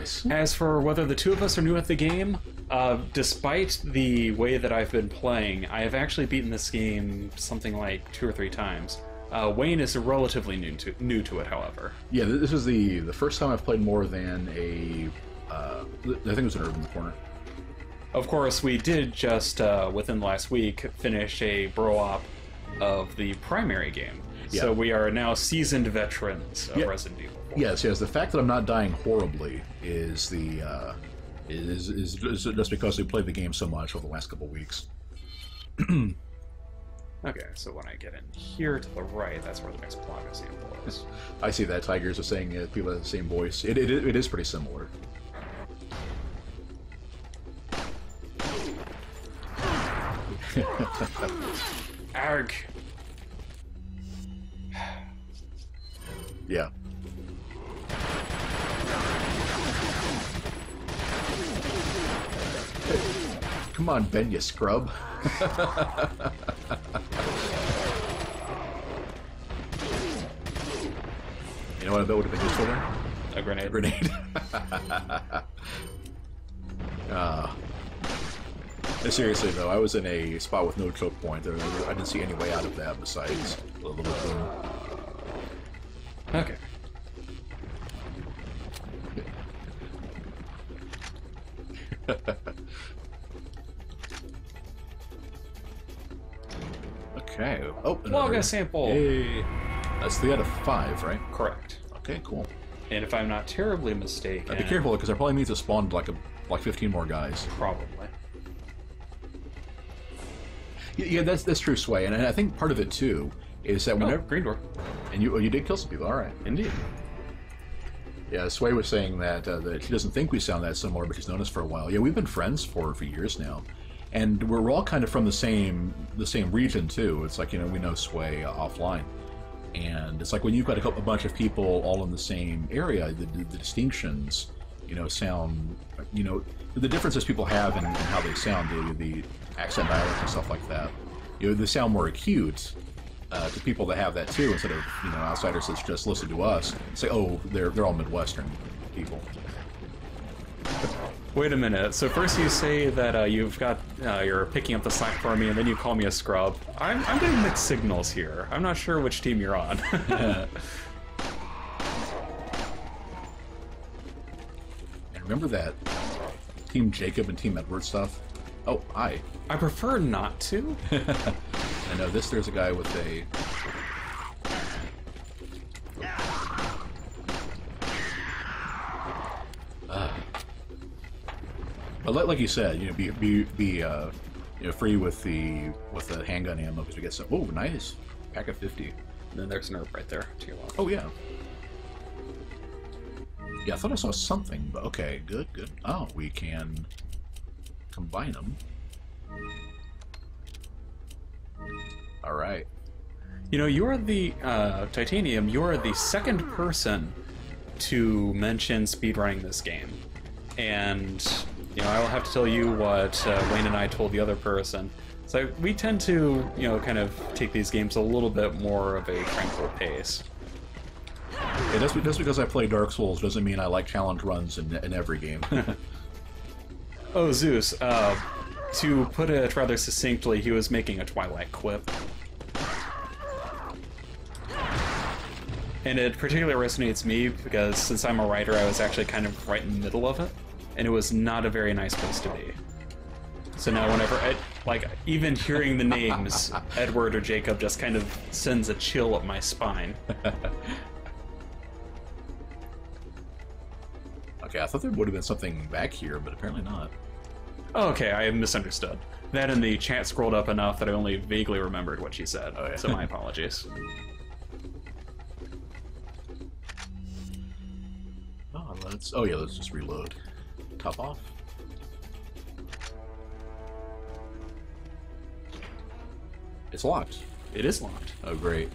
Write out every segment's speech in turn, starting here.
nice. As for whether the two of us are new at the game, despite the way that I've been playing, I have actually beaten this game something like 2 or 3 times. Wayne is relatively new to it, however. Yeah, this is the first time I've played more than a... I think it was an Urban the Corner. Of course, we did just, within the last week, finish a bro-op of the primary game. Yeah. So we are now seasoned veterans of Resident Evil 4. Yes. The fact that I'm not dying horribly is is just because we played the game so much over the last couple of weeks. Okay, so when I get in here to the right, that's where the next Plaga sample is. I see that Tigers are saying people have the same voice. It is pretty similar. Arg! Yeah. Come on, Ben, you scrub. You know what I bet would have been useful there? A grenade. A grenade. Seriously though, I was in a spot with no choke point. I didn't see any way out of that besides a little boom. Okay. Okay. Oh, Plaga sample! Hey. That's 3 out of 5, right? Correct. Okay, cool. And if I'm not terribly mistaken... Be careful, because I probably need to spawn like 15 more guys. Probably. Yeah, that's true, Sway, and I think part of it too is that whenever green door, and you did kill some people. All right, indeed. Yeah, Sway was saying that that she doesn't think we sound that similar, but she's known us for a while. Yeah, we've been friends for years now, and we're all kind of from the same region too. It's like, you know, we know Sway offline, and it's like when you've got a bunch of people all in the same area, the distinctions, you know, sound, you know, the differences people have in how they sound, the accent, dialect, and stuff like that. You know, they sound more acute to people that have that too, instead of, you know, outsiders that just listen to us and say, oh, they're all Midwestern people. Wait a minute. So first you say that you're picking up the slack for me, and then you call me a scrub. I'm getting mixed signals here. I'm not sure which team you're on. And remember that Team Jacob and Team Edward stuff? Oh, hi. I prefer not to. I know there's a guy with a... But like you said, you know, be you know, free with the handgun ammo, because we get some... Oh, nice. Pack of 50. And then there's an herb right there to your left. Oh, yeah. Yeah, I thought I saw something, but okay, good. Oh, we can combine them. All right. You know, you're the Titanium. You're the second person to mention speedrunning this game, and you know, I will have to tell you what Wayne and I told the other person. So we tend to, you know, kind of take these games a little bit more of a tranquil pace. Yeah, just because I play Dark Souls doesn't mean I like challenge runs in every game. Oh, Zeus. To put it rather succinctly, he was making a Twilight quip. And it particularly resonates me because since I'm a writer, I was actually kind of right in the middle of it, and it was not a very nice place to be. So now whenever, even hearing the names, Edward or Jacob just kind of sends a chill up my spine. Okay, I thought there would have been something back here, but apparently not. Oh, okay, I misunderstood. That and the chat scrolled up enough that I only vaguely remembered what she said, oh, yeah. So my apologies. Oh yeah, let's just reload. Top off. It's locked. It is locked. Oh great.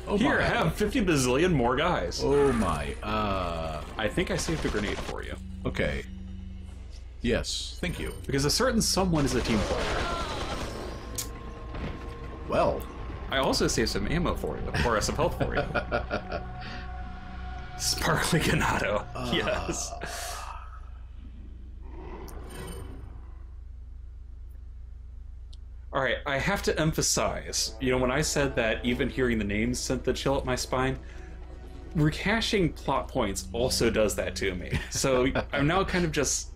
Oh Here, my. have 50 bazillion more guys. Oh my. I think I saved a grenade for you. Okay. Yes, thank you. Because a certain someone is a team player. Well. I also saved some ammo for you, or some health for you. Sparkly Ganado. Yes. All right, I have to emphasize, you know, when I said that even hearing the names sent the chill up my spine, rehashing plot points also does that to me. So I'm now kind of just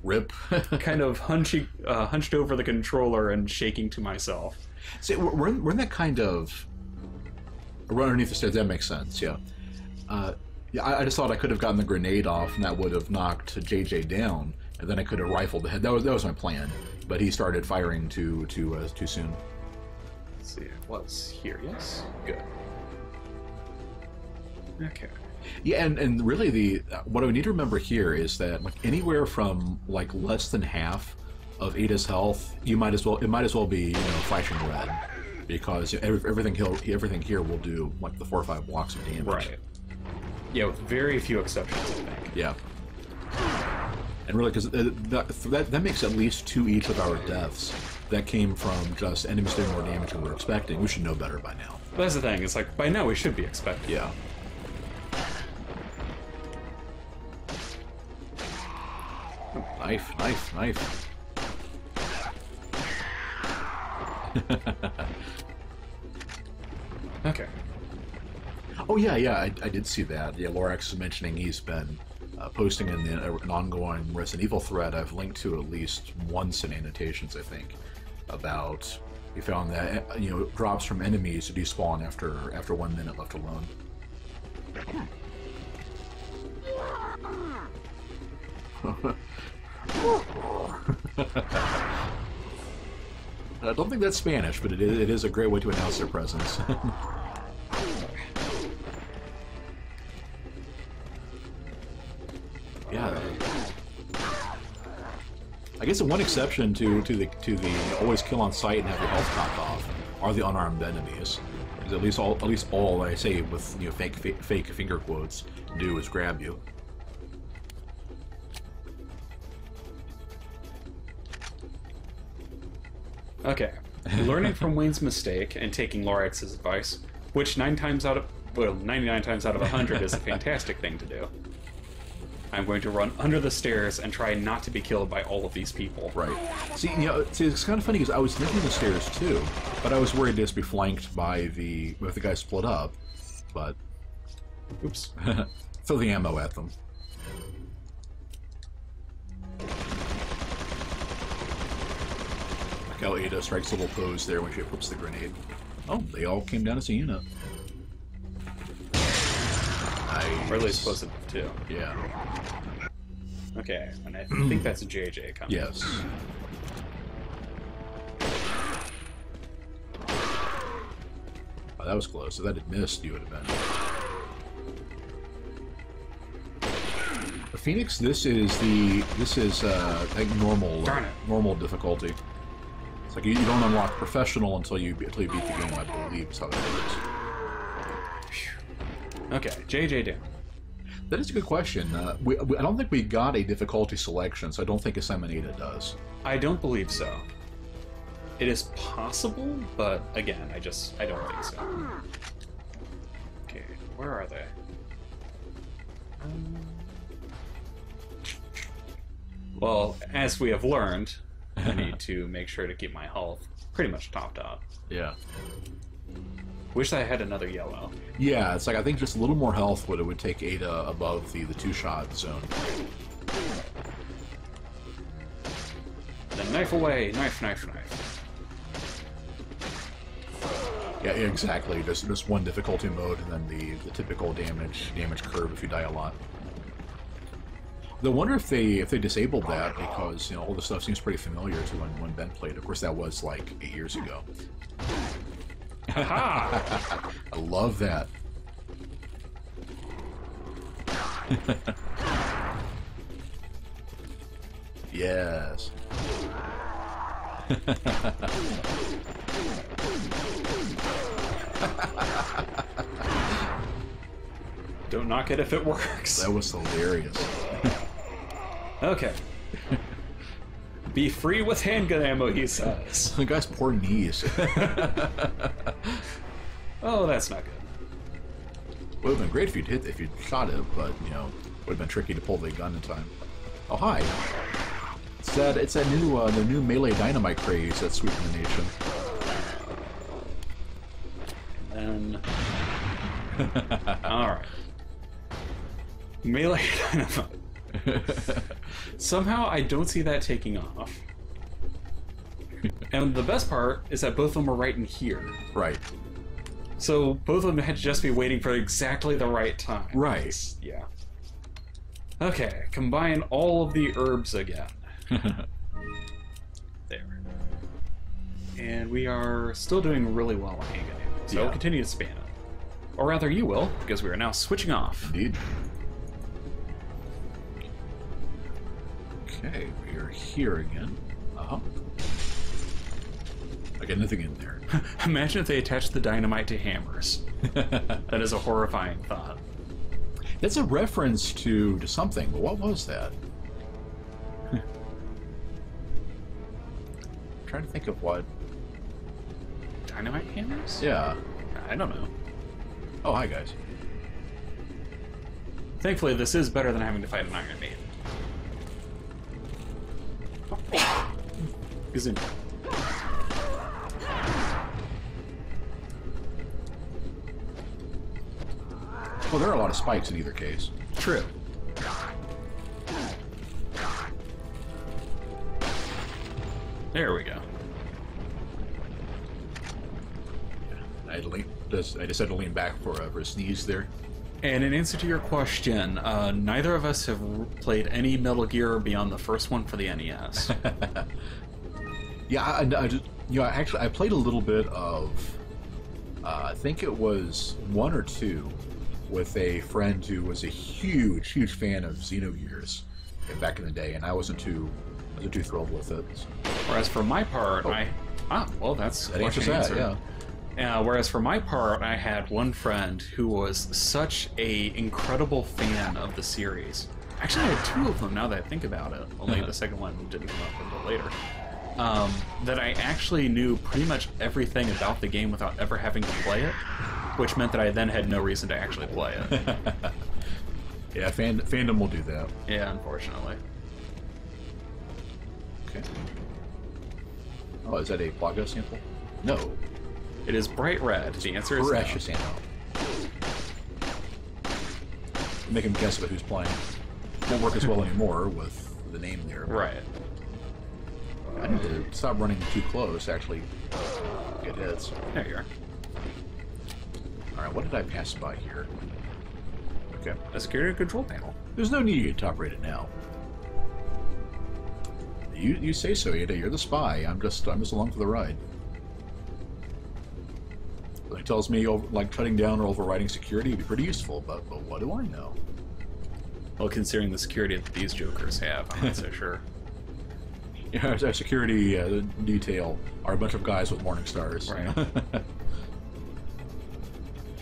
Rip. kind of hunched over the controller and shaking to myself. See, we're in that kind of... We're underneath the stairs, that makes sense, yeah. Yeah, I just thought I could have gotten the grenade off, and that would have knocked JJ down, and then I could have rifled the head. That was my plan, but he started firing too soon. Let's see, it was here, yes? Good. Okay. Yeah, and really what we need to remember here is that like anywhere from like less than half of Ada's health, it might as well be, you know, flashing red, because everything here will do like the 4 or 5 blocks of damage. Right. Yeah, with very few exceptions, I think. Yeah. And really, because that makes at least 2 each of our deaths that came from just enemies doing more damage than we're expecting. We should know better by now. That's the thing. It's like, by now we should be expecting. Yeah. Knife, knife, knife. Okay. Oh yeah, I did see that. Yeah, Lorax is mentioning he's been posting in an ongoing Resident Evil thread. I've linked to at least once in annotations, I think, about he found that, you know, drops from enemies despawn after 1 minute left alone. I don't think that's Spanish, but it is a great way to announce their presence. Yeah. I guess the one exception to the always kill on sight and have your health topped off are the unarmed enemies. Because at least all I say with, you know, fake finger quotes do is grab you. Okay. Learning from Wayne's mistake and taking Lorax's advice, which 99 times out of 100 is a fantastic thing to do. I'm going to run under the stairs and try not to be killed by all of these people. Right. See, you know, it's kind of funny because I was thinking the stairs too, but I was worried to just be flanked by if the guys split up. But, oops, throw the ammo at them. Like how Ada strikes a little pose there when she flips the grenade. Oh, they all came down as a unit. Nice. Or at least close enough too. Yeah. Okay, and I think that's a JJ coming. Yes. Oh, that was close. If that had missed, you would have been. Phoenix, this is like normal difficulty. It's like you don't unlock professional until you beat the game, I believe is how that works. Okay, JJ down. That is a good question. I don't think we got a difficulty selection, so I don't think Assignment Ada does. I don't believe so. It is possible, but again, I don't think so. Okay, where are they? Well, as we have learned, I need to make sure to keep my health pretty much topped up. Yeah. Wish I had another yellow. Yeah, it's like I think just a little more health would take Ada above the 2-shot zone. Then knife away, knife, knife, knife. Yeah, exactly. Just one difficulty mode, and then the typical damage curve if you die a lot. I wonder if they disabled that because, you know, all the stuff seems pretty familiar to when Ben played. Of course, that was like 8 years ago. Haha! I love that. Yes. Don't knock it if it works. That was hilarious. Okay. Be free with handgun ammo, he says. The guy's poor knees. Oh, that's not good. Would have been great if you'd shot it, but you know, would have been tricky to pull the gun in time. Oh hi! It's that new the new melee dynamite craze that's sweeping the nation. And then, all right, melee dynamite. Somehow I don't see that taking off. And the best part is that both of them are right in here. Right. So both of them had to just be waiting for exactly the right time. Right. Yeah. Okay, combine all of the herbs again. There. And we are still doing really well on Hanging. So Yeah. I'll continue to span it. Or rather, you will, because we are now switching off. Indeed. Okay, we are here again. I got nothing in there. Imagine if they attached the dynamite to hammers. That is a horrifying thought. That's a reference to something, but what was that? I'm trying to think of what. Dynamite hammers? Yeah. I don't know. Oh, hi guys. Thankfully, this is better than having to fight an Iron Maiden. Gazoo. Well, there are a lot of spikes in either case. True. There we go. I just had to lean back for a sneeze there. And in answer to your question, neither of us have played any Metal Gear beyond the first one for the NES. Yeah, I just, you know, actually, I played a little bit of, I think it was 1 or 2, with a friend who was a huge, huge fan of Xenogears back in the day, and I wasn't too thrilled with it. So. Whereas for my part, well, that's That answers that, yeah. Whereas for my part, I had one friend who was such a incredible fan of the series. Actually, I had 2 of them now that I think about it. Only the second one didn't come up until later. That I actually knew pretty much everything about the game without ever having to play it, which meant that I then had no reason to actually play it. Yeah, fandom will do that. Yeah, unfortunately. Okay. Oh, is that a Plaga sample? No. It is bright red. The answer is Precious ammo. Make him guess about who's playing. Won't work as well anymore with the name there. no. Right. I need to stop running too close, actually get hits. There you are. Alright, what did I pass by here? Okay. A security control panel. There's no need to top rate it now. You say so, Ada. You're the spy. I'm just along for the ride. It tells me like shutting down or overriding security would be pretty useful, but what do I know? Well, considering the security that these jokers have, I'm not so sure. Yeah, our security detail are a bunch of guys with morning stars. Right.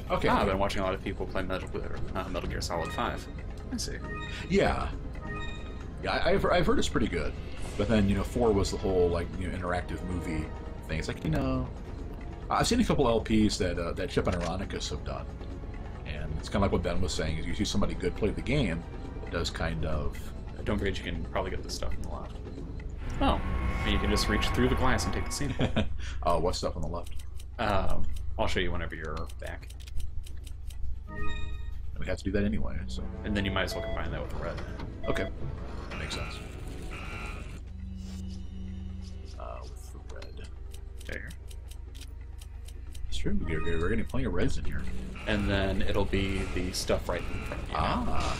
Okay. I've been watching a lot of people play Metal Gear Solid 5. I see. Yeah. Yeah, I've heard it's pretty good. But then, 4 was the whole, interactive movie thing. It's like, I've seen a couple LPs that Chip and Ironicus have done. And it's kind of like what Ben was saying, is you see somebody good play the game, it does kind of... Don't forget you can probably get the stuff on the left. Oh, and you can just reach through the glass and take the sample. Oh, what stuff on the left? I'll show you whenever you're back. We have to do that anyway, so... And then you might as well combine that with the red. Okay. That makes sense. With the red. There. It's true, we're getting plenty of reds in here. And then it'll be the stuff right in front of you. Ah.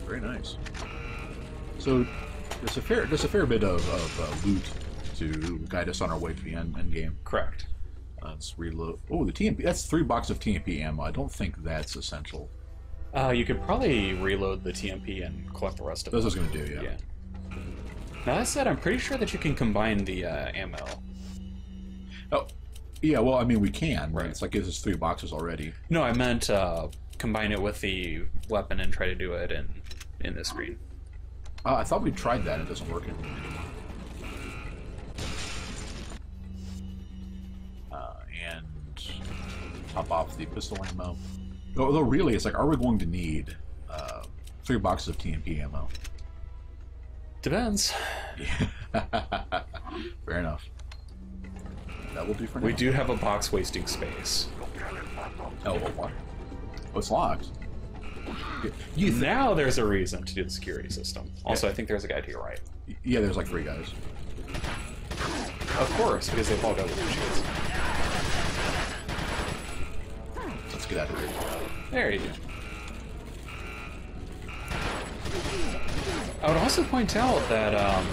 Very nice. So there's a fair bit of loot to guide us on our way to the end game. Correct. Let's reload. Oh, the TMP. That's 3 boxes of TMP ammo. I don't think that's essential. You could probably reload the TMP and collect the rest of it. That's what I was going to do, yeah. Now that said, I'm pretty sure that you can combine the ammo. Oh, yeah, well, I mean, we can, right? Right. It's like it gives us 3 boxes already. No, I meant combine it with the weapon and try to do it in this screen. I thought we tried that. It doesn't work anymore. And top off the pistol ammo. Although really, it's like, are we going to need 3 boxes of TMP ammo? Depends. Yeah. Fair enough. That will do for now. We do have a box wasting space. Oh, well, what? Oh, it's locked. Now there's a reason to do the security system. Also, yeah. I think there's a guy to your right. Yeah, there's like 3 guys. Of course, because they've all got with machines. Let's get out of here. There you go. I would also point out that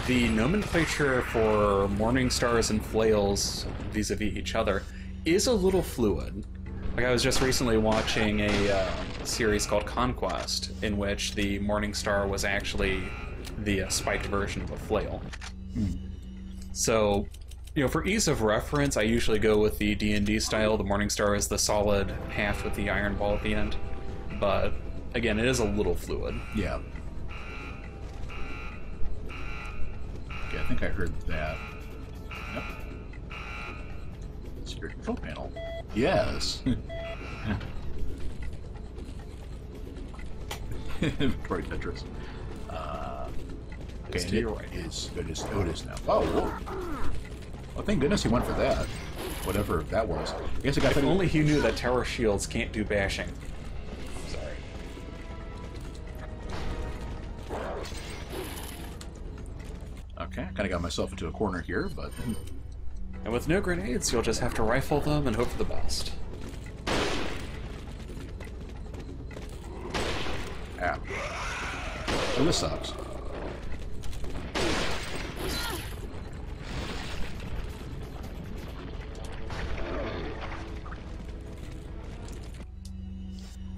the nomenclature for morning stars and flails vis-a-vis each other is a little fluid. Like, I was just recently watching a series called Conquest, in which the morning star was actually the spiked version of a flail. So, you know, for ease of reference, I usually go with the D&D style. The morning star is the solid haft with the iron ball at the end. But, again, it is a little fluid. Yeah. Okay, I think I heard that. Yep. Security control panel. Yes. Very Tetris. Okay, to your right. It is Otis now. Oh, whoa. Well, thank goodness he went for that. Whatever that was. I guess if only he knew that tower shields can't do bashing. Sorry. Okay, I kind of got myself into a corner here, but... And with no grenades, you'll just have to rifle them and hope for the best. Ah. Oh, this sucks.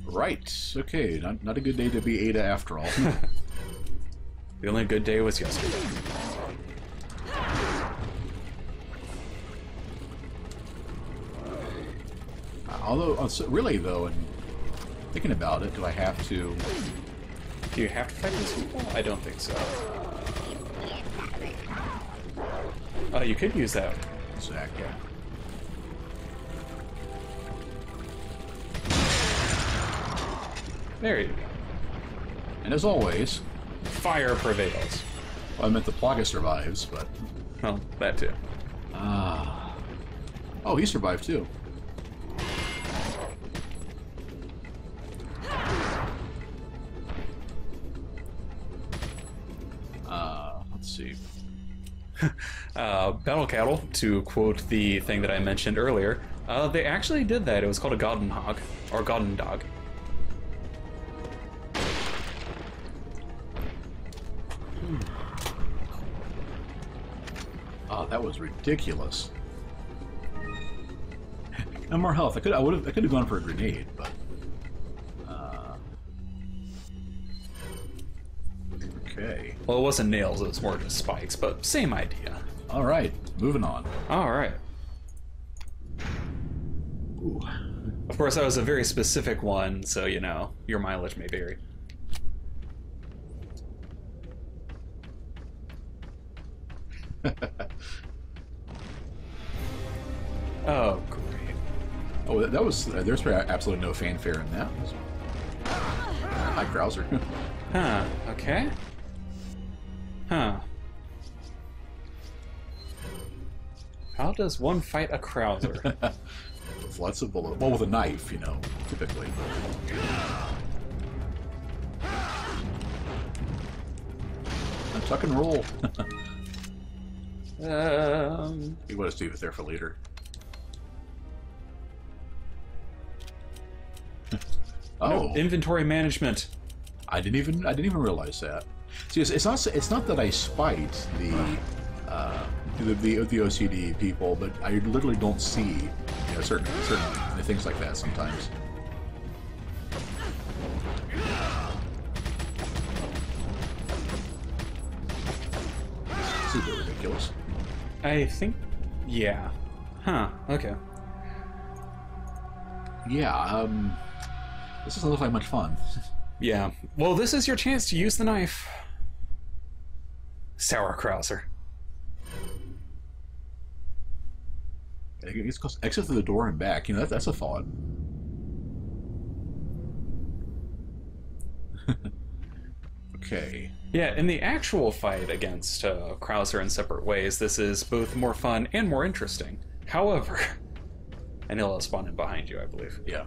Right. Okay, not a good day to be Ada after all. The only good day was yesterday. Although, really though, and thinking about it, do I have to... Do you have to fight these people? I don't think so. You could use that. Zach, yeah. There you go. And as always... Fire prevails. Well, I meant the Plaga survives, but... Well, that too. Ah. Oh, he survived too. Let's see. Battle Cattle, to quote the thing that I mentioned earlier, they actually did that. It was called a Godden Hog, or Godden Dog. Oh, that was ridiculous. No more health. I could have gone for a grenade, but okay. Well, it wasn't nails; it was more just spikes, but same idea. All right, moving on. All right. Ooh. Of course, that was a very specific one, so you know your mileage may vary. Oh, great. Oh, that was... there's absolutely no fanfare in that. Hi, Krauser. Huh, okay. Huh. How does one fight a Krauser? With lots of bullets. Well, with a knife, you know, typically. Tuck and roll. You want to see if it's there for later. Oh, no, inventory management. I didn't even realize that. See, it's not that I spite the OCD people, but I literally don't see, you know, certain things like that sometimes. This is a bit ridiculous. I think, yeah. Huh. Okay. Yeah. This doesn't look like much fun. Yeah. Well, this is your chance to use the knife. Sauerkrauser. It's called exit through the door and back. You know, that's a thought. Okay. Yeah, in the actual fight against Krauser in separate ways, this is both more fun and more interesting. However, and he'll spawn in behind you, I believe. Yeah.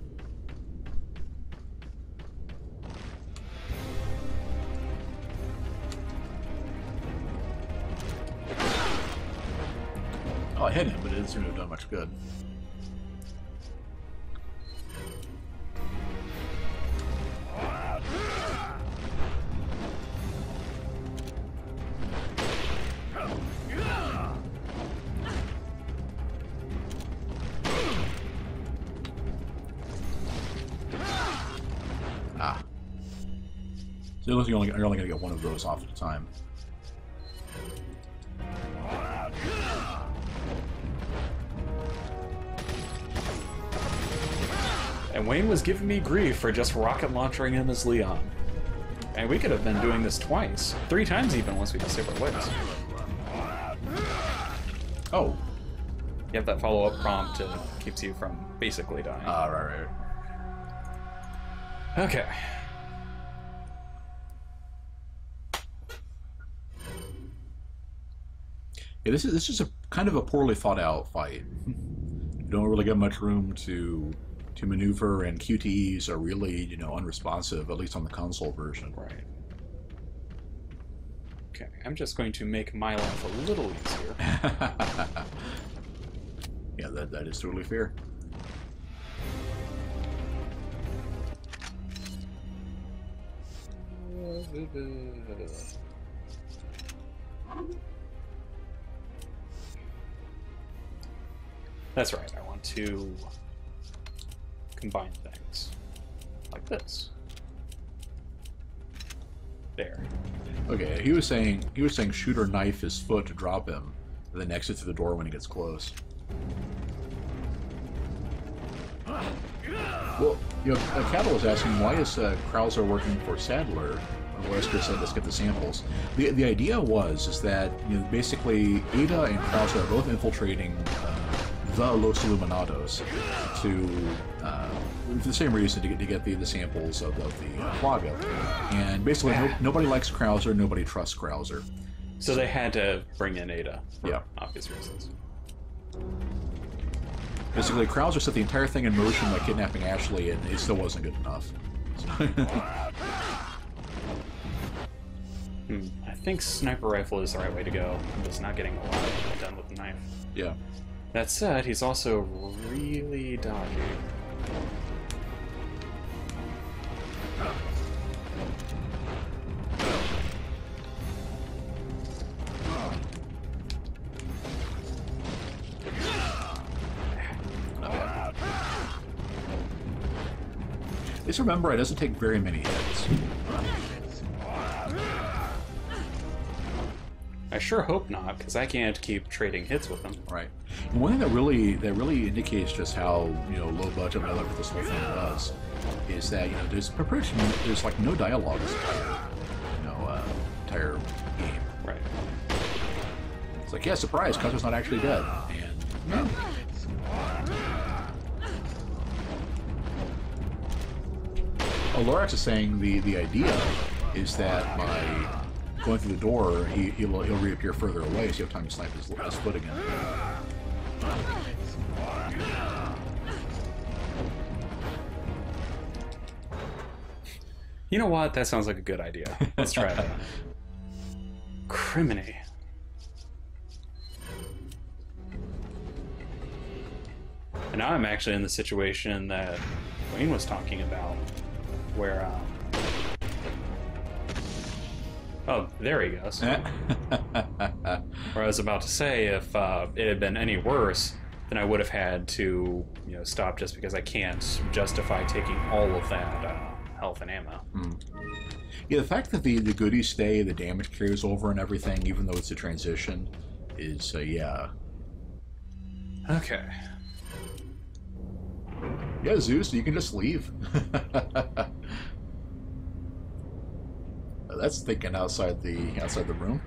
Oh, I hit him, but it didn't seem to have done much good. Ah. So it looks like you're only going to get one of those off at a time. And Wayne was giving me grief for just rocket launching him as Leon. And we could have been doing this twice. 3 times even once we got separate ways. Oh. You have that follow-up prompt that keeps you from basically dying. Right. Okay. Yeah, this is a kind of a poorly thought out fight. You don't really get much room to maneuver, and QTEs are really, you know, unresponsive, at least on the console version. Right. Okay, I'm just going to make my life a little easier. Yeah, that is totally fair. That's right, I want to combine things like this. There. Okay, he was saying shoot or knife his foot to drop him, and then exit through the door when he gets close. Well, you know, Cattle was asking, why is Krauser working for Sadler? Wesker said, let's get the samples. The idea is that, you know, basically Ada and Krauser are both infiltrating the Los Illuminados for the same reason, to get the samples of the Plaga. And basically nobody likes Krauser, nobody trusts Krauser. So they had to bring in Ada for Yeah. obvious reasons. Basically, Krauser set the entire thing in motion by kidnapping Ashley, and it still wasn't good enough. I think sniper rifle is the right way to go. I'm just not getting a lot done with the knife. Yeah. That said, he's also really dodgy. Just remember, it doesn't take very many hits. I sure hope not, because I can't keep trading hits with him. Right. And one thing that really indicates just how, you know, low budget and what this whole thing does is that, you know, there's like no dialogue this entire game. Right. It's like, yeah, surprise, Custer's not actually dead. And yeah. Oh, Lorax is saying the idea is that by going through the door, he'll reappear further away, so you have time to snipe his foot again. You know what? That sounds like a good idea. Let's try that. Criminy. And now I'm actually in the situation that Wayne was talking about, where oh, there he goes. Where I was about to say, if it had been any worse, then I would have had to, you know, stop just because I can't justify taking all of that health and ammo. Yeah, the fact that the goodies stay, the damage carries over and everything, even though it's a transition, is, yeah. Okay. Yeah, Zeus, you can just leave. That's thinking outside the room.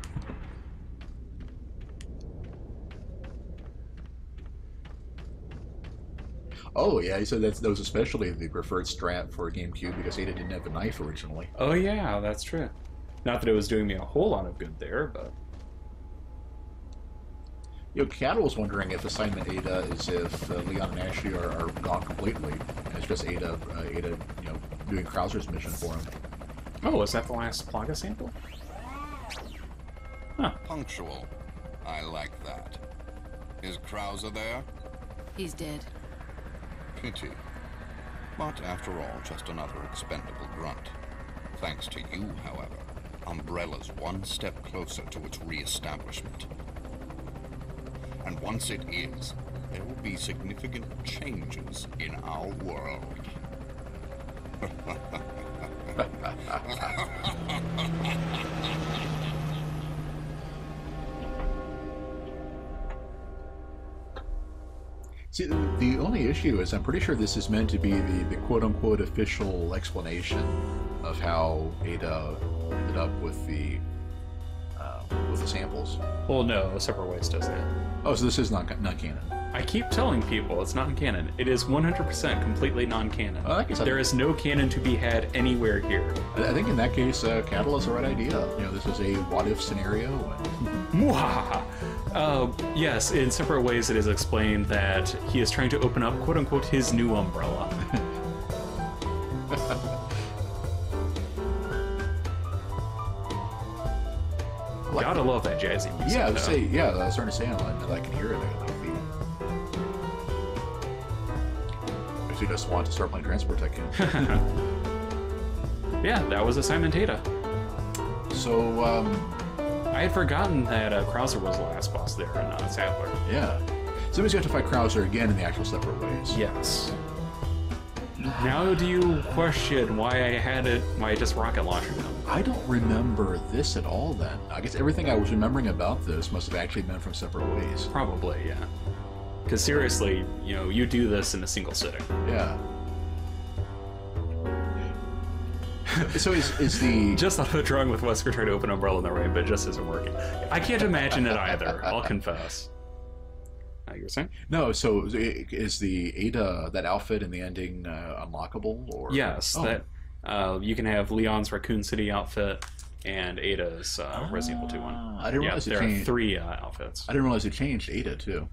Oh yeah, he said that was especially the preferred strat for GameCube because Ada didn't have a knife originally. Oh yeah, that's true. Not that it was doing me a whole lot of good there, but... Cattle was wondering if assignment Ada is if Leon and Ashley are gone completely, and it's just Ada, doing Krauser's mission for him. Oh, is that the last Plaga sample? Huh. Punctual. I like that. Is Krauser there? He's dead. Pity. But after all, just another expendable grunt. Thanks to you, however, Umbrella's one step closer to its re-establishment. And once it is, there will be significant changes in our world. See, the only issue is I'm pretty sure this is meant to be the quote-unquote official explanation of how Ada ended up with the samples. Well, no, Separate Ways does that. Oh, so this is not canon. I keep telling people it's not canon. It is 100% completely non-canon. I guess there is no canon to be had anywhere here. I think in that case, Cattle is the right idea. This is a what-if scenario. Yes, in Separate Ways it is explained that he is trying to open up, quote-unquote, his new umbrella. Gotta love that jazzy music. Yeah, I was starting to say I can hear it. If you just want to start playing Transport Tycoon. Yeah, that was Assignment Ada. So, I had forgotten that Krauser was the last boss there in Sadler. Yeah. Somebody's got to fight Krauser again in the actual Separate Ways. Yes. Now do you question why I just rocket launched him? I don't remember this at all then. I guess everything I was remembering about this must have actually been from Separate Ways. Probably, yeah. Because seriously, you do this in a single sitting. Yeah. So is the... Just thought of drawing with Wesker trying to open Umbrella in the rain, but it just isn't working. I can't imagine it either, I'll confess. You were saying? No, so is the Ada, that outfit in the ending, unlockable? Or... Yes, that you can have Leon's Raccoon City outfit and Ada's Resident Evil 2 one. I didn't realize there are 3 outfits. I didn't realize it changed Ada, too.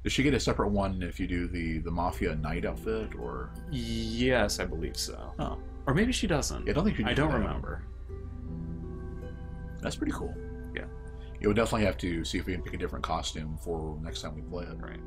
Does she get a separate one if you do the Mafia Knight outfit, or...? Yes, I believe so. Oh. Or maybe she doesn't. I don't think she does. I don't remember. That's pretty cool. Yeah. We'll definitely have to see if we can pick a different costume for next time we play it. Right.